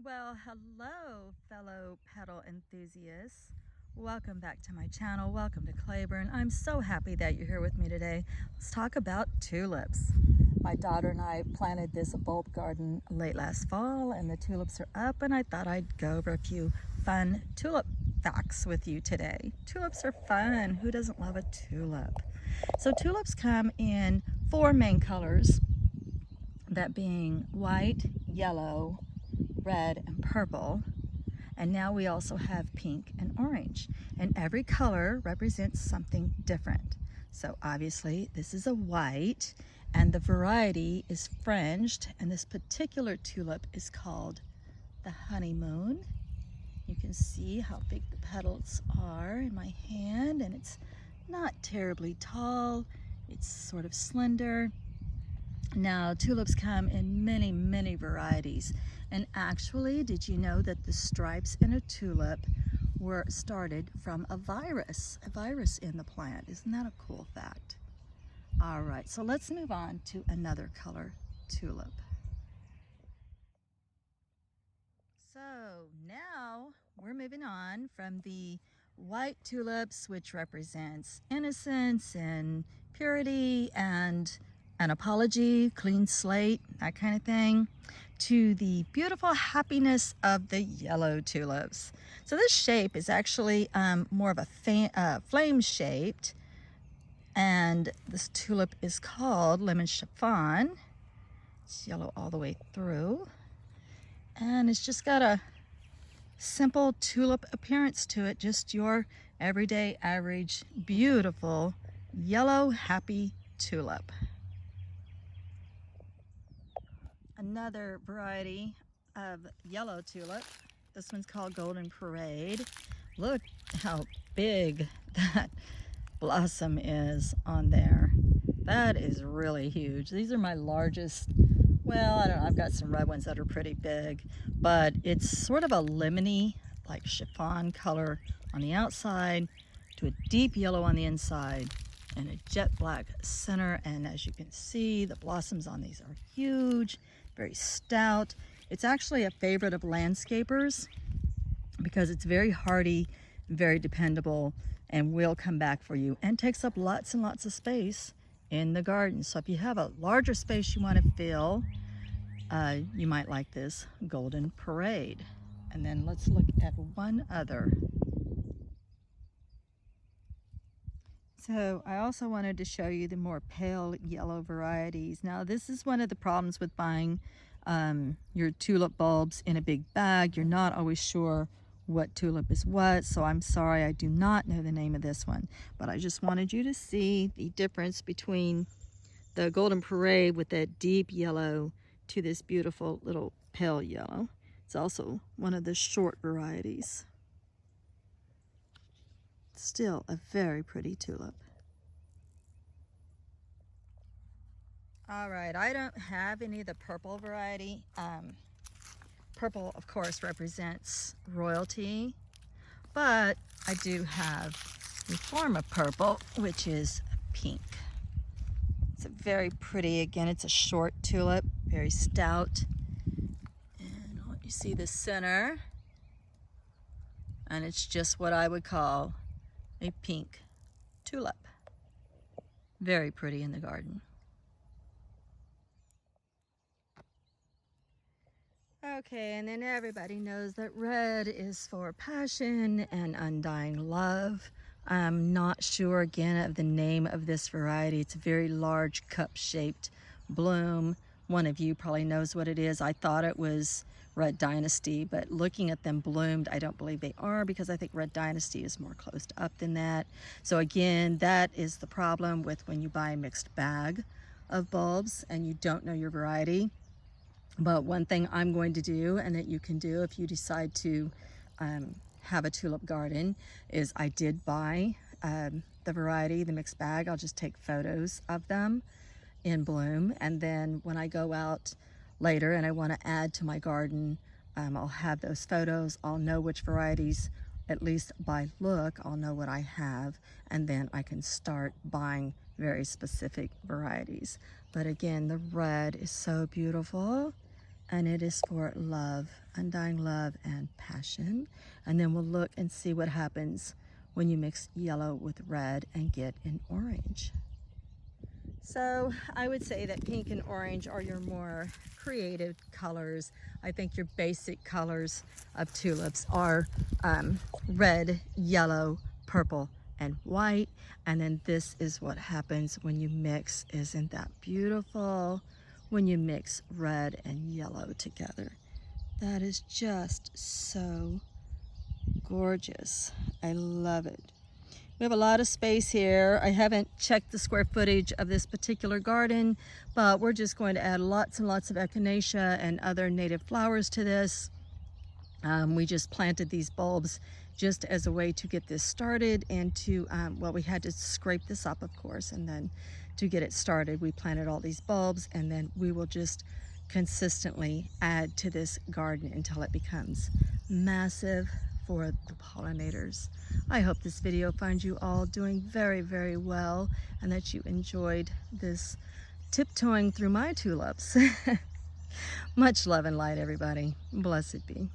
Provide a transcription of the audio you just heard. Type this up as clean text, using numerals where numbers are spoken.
Well, hello, fellow petal enthusiasts. Welcome back to my channel. Welcome to Claiborne. I'm so happy that you're here with me today. Let's talk about tulips. My daughter and I planted this bulb garden late last fall, and the tulips are up, and I thought I'd go over a few fun tulip facts with you today. Tulips are fun. Who doesn't love a tulip? So tulips come in four main colors, that being white, yellow, red, and purple. And now we also have pink and orange. And every color represents something different. So obviously this is a white, and the variety is fringed, and this particular tulip is called the honeymoon. You can see how big the petals are in my hand, and it's not terribly tall. It's sort of slender. Now, tulips come in many, many varieties. And actually, did you know that the stripes in a tulip were started from a virus in the plant? Isn't that a cool fact? All right, so let's move on to another color tulip. So now we're moving on from the white tulips, which represents innocence and purity and an apology, clean slate, that kind of thing, to the beautiful happiness of the yellow tulips. So this shape is actually more of a flame shaped, and this tulip is called lemon chiffon. It's yellow all the way through, and it's just got a simple tulip appearance to it, just your everyday average beautiful yellow happy tulip. Another variety of yellow tulip, this one's called Golden Parade. Look how big that blossom is on there. That is really huge. These are my largest. Well, I don't know, I've got some red ones that are pretty big, but it's sort of a lemony, like chiffon color on the outside to a deep yellow on the inside and a jet black center. And as you can see, the blossoms on these are huge, very stout. It's actually a favorite of landscapers because it's very hardy, very dependable, and will come back for you, and takes up lots and lots of space in the garden. So if you have a larger space you want to fill, you might like this Golden Parade. And then let's look at one other. So I also wanted to show you the more pale yellow varieties. Now this is one of the problems with buying your tulip bulbs in a big bag. You're not always sure what tulip is what, so I'm sorry, I do not know the name of this one, but I just wanted you to see the difference between the Golden Parade with that deep yellow to this beautiful little pale yellow. It's also one of the short varieties. Still a very pretty tulip. All right, I don't have any of the purple variety. Purple, of course, represents royalty, but I do have a form of purple, which is pink. It's a very pretty, again, it's a short tulip, very stout. And you see the center, and it's just what I would call a pink tulip. Very pretty in the garden. Okay, and then everybody knows that red is for passion and undying love. I'm not sure again of the name of this variety. It's a very large cup-shaped bloom. One of you probably knows what it is. I thought it was Red Dynasty, but looking at them bloomed, I don't believe they are, because I think Red Dynasty is more closed up than that. So again, that is the problem with when you buy a mixed bag of bulbs and you don't know your variety. But one thing I'm going to do, and that you can do if you decide to have a tulip garden, is I did buy the variety, the mixed bag. I'll just take photos of them in bloom, and then when I go out later and I want to add to my garden, I'll have those photos. I'll know which varieties, at least by look, I'll know what I have, and then I can start buying very specific varieties. But again, the red is so beautiful, and it is for love, undying love and passion. And then we'll look and see what happens when you mix yellow with red and get an orange. So I would say that pink and orange are your more creative colors. I think your basic colors of tulips are red, yellow, purple, and white. And then this is what happens when you mix. Isn't that beautiful? When you mix red and yellow together. That is just so gorgeous. I love it. We have a lot of space here. I haven't checked the square footage of this particular garden, but we're just going to add lots and lots of echinacea and other native flowers to this. We just planted these bulbs just as a way to get this started and to, well, we had to scrape this up, of course, and then to get it started, we planted all these bulbs, and then we will just consistently add to this garden until it becomes massive for the pollinators. I hope this video finds you all doing very, very well and that you enjoyed this tiptoeing through my tulips. Much love and light, everybody. Blessed be.